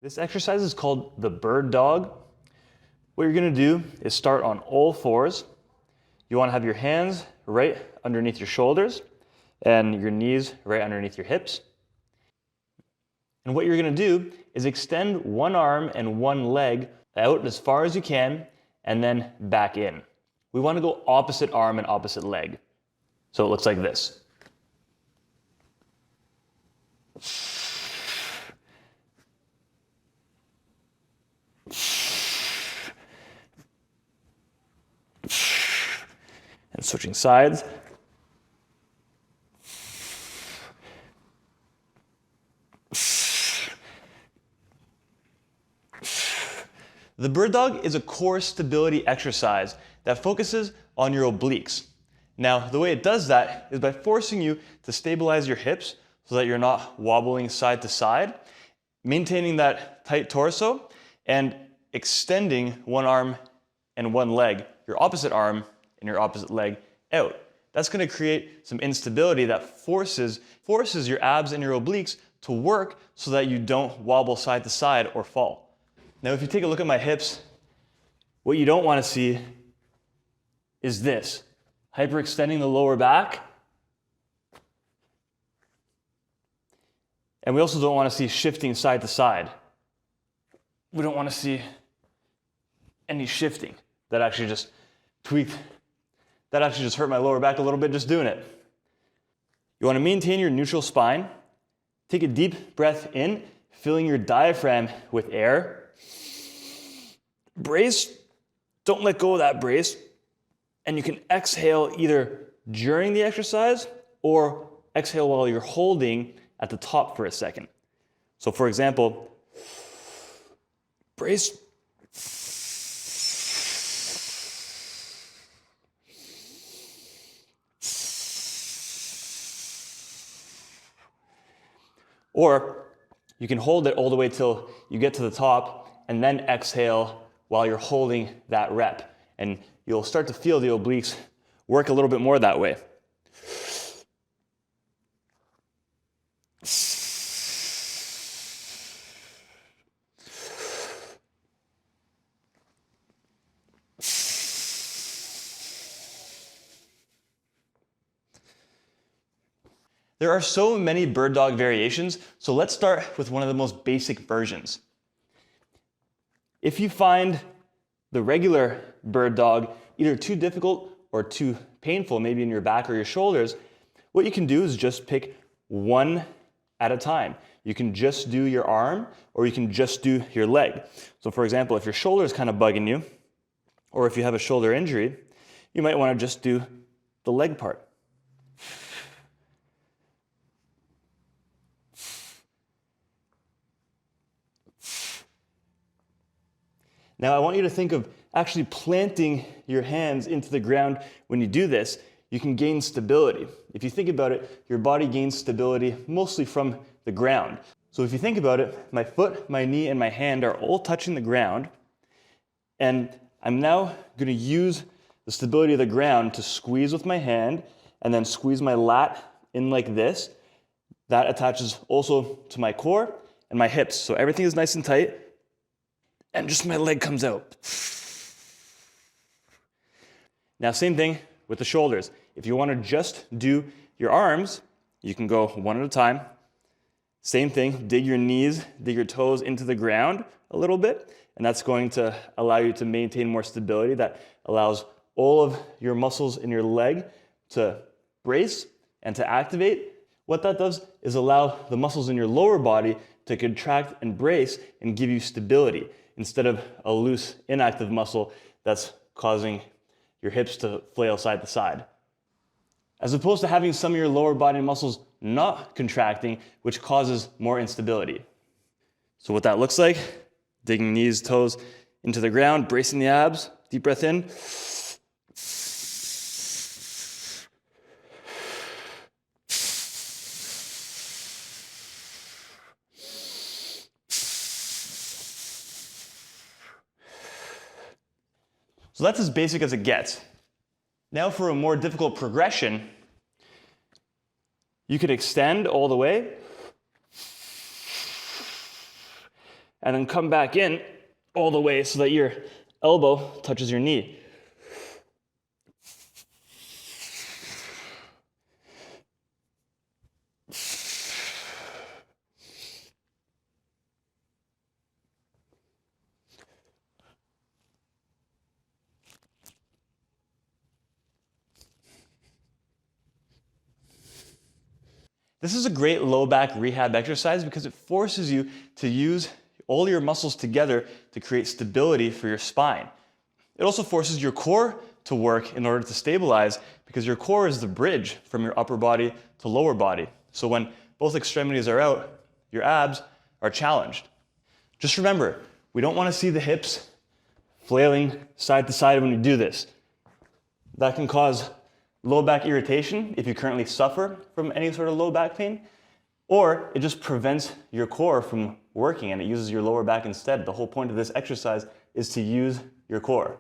This exercise is called the bird dog. What you're gonna do is start on all fours. You wanna have your hands right underneath your shoulders and your knees right underneath your hips. And what you're gonna do is extend one arm and one leg out as far as you can and then back in. We wanna go opposite arm and opposite leg. So it looks like this. And switching sides. The bird dog is a core stability exercise that focuses on your obliques. Now, the way it does that is by forcing you to stabilize your hips so that you're not wobbling side to side, maintaining that tight torso, and extending one arm and one leg, your opposite arm and your opposite leg out. That's gonna create some instability that forces your abs and your obliques to work so that you don't wobble side to side or fall. Now, if you take a look at my hips, what you don't wanna see is this. Hyperextending the lower back. And we also don't wanna see shifting side to side. We don't wanna see any shifting. That actually just tweaked. That actually just hurt my lower back a little bit just doing it. You wanna maintain your neutral spine. Take a deep breath in, filling your diaphragm with air. Brace, don't let go of that brace. And you can exhale either during the exercise or exhale while you're holding at the top for a second. So for example, brace. Or you can hold it all the way till you get to the top and then exhale while you're holding that rep. And you'll start to feel the obliques work a little bit more that way. There are so many bird dog variations, so let's start with one of the most basic versions. If you find the regular bird dog either too difficult or too painful, maybe in your back or your shoulders, what you can do is just pick one at a time. You can just do your arm or you can just do your leg. So for example, if your shoulder is kind of bugging you, or if you have a shoulder injury, you might want to just do the leg part. Now I want you to think of actually planting your hands into the ground. When you do this, you can gain stability. If you think about it, your body gains stability mostly from the ground. So if you think about it, my foot, my knee, and my hand are all touching the ground. And I'm now gonna use the stability of the ground to squeeze with my hand and then squeeze my lat in like this. That attaches also to my core and my hips. So everything is nice and tight. And just my leg comes out. Now, same thing with the shoulders. If you want to just do your arms, you can go one at a time. Same thing, dig your knees, dig your toes into the ground a little bit, and that's going to allow you to maintain more stability. That allows all of your muscles in your leg to brace and to activate. What that does is allow the muscles in your lower body to contract and brace and give you stability, instead of a loose, inactive muscle that's causing your hips to flail side to side. As opposed to having some of your lower body muscles not contracting, which causes more instability. So what that looks like, digging knees, toes into the ground, bracing the abs, deep breath in. So that's as basic as it gets. Now for a more difficult progression, you could extend all the way, and then come back in all the way so that your elbow touches your knee. This is a great low back rehab exercise because it forces you to use all your muscles together to create stability for your spine. It also forces your core to work in order to stabilize because your core is the bridge from your upper body to lower body. So when both extremities are out, your abs are challenged. Just remember, we don't want to see the hips flailing side to side when you do this. That can cause low back irritation if you currently suffer from any sort of low back pain, or it just prevents your core from working and it uses your lower back instead. The whole point of this exercise is to use your core.